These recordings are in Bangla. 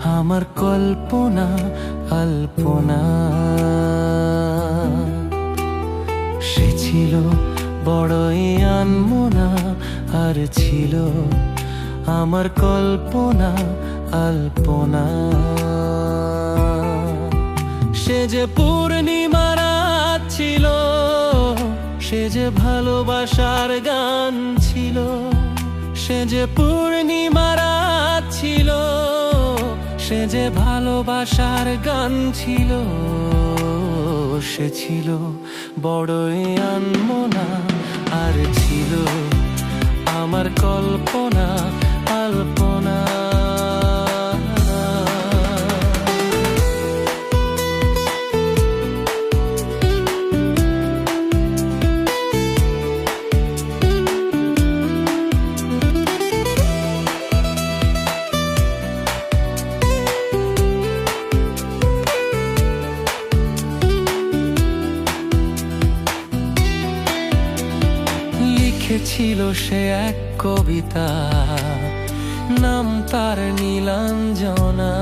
আমার কল্পনা আলপনা। সে ছিল বড়ই আনমনা, আর ছিল আমার কল্পনা আলপনা। সে যে পূর্ণিমা রাত ছিল, সে যে ভালোবাসার গান ছিল। সে যে পূর্ণিমা রাত ছিল, সে যে ভালোবাসার গান ছিল। সে ছিল বড়ই আনমনা, আর ছিল আমার কল্পনা আলপনা। লিখেছিল সে এক কবিতা, নাম তার নীলাঞ্জনা।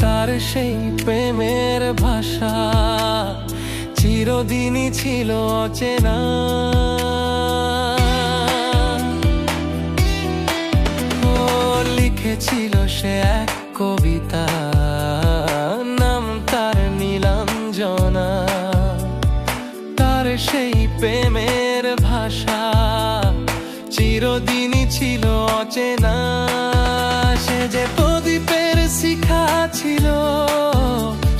তার সেই প্রেমের ভাষা চিরদিনই ছিল অচেনা। ও লিখেছিল সে এক কবিতা, নাম তার নীলাঞ্জনা। তার সেই প্রেমের ভাষা চিরদিনই ছিল অচেনা। সে যে প্রদীপের শিখা ছিল,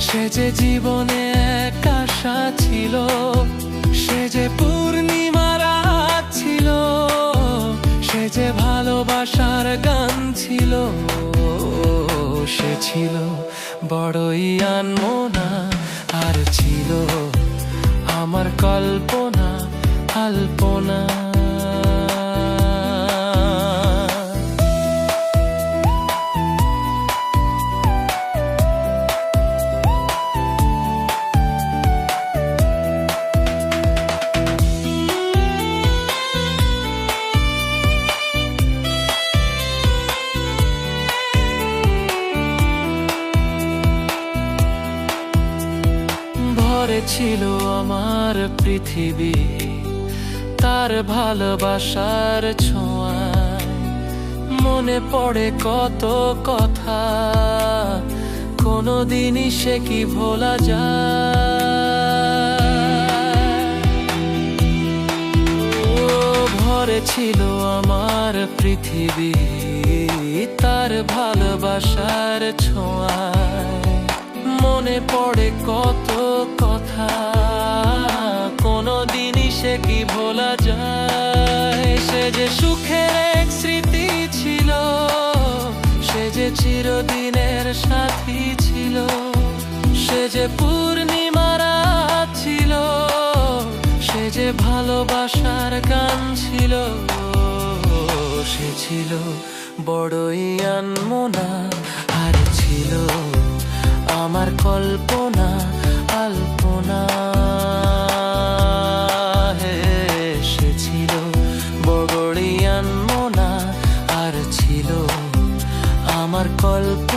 সে যে জীবনে এক আশা ছিল। সে যে পূর্ণিমা রাত ছিল, সে যে ভালোবাসার গান ছিল। সে ছিল বড়ই আনমনা, আর ছিল আমার কল্পনা আলপনা। ভরে ছিল আমার পৃথিবী তার ভালোবাসার ছোঁয়ায়। মনে পড়ে কত কথা, কোনোদিনই সে কি ভোলা যায়। ও ভরে ছিল আমার পৃথিবী তার ভালোবাসার ছোঁয়ায়। মনে পড়ে কত কথা, কোনোদিনই সে কি ভোলা যায়। সে যে সুখের এক স্মৃতি ছিল, সে যে চিরদিনের সাথী ছিল। সে যে পূর্ণিমা রাত ছিল, সে যে ভালোবাসার গান ছিল। সে ছিল বড়ই আনমনা, আর ছিল আমার কল্পনা আলপনা। সে ছিল বড়ই আনমনা, আর ছিল আমার কল্পনা।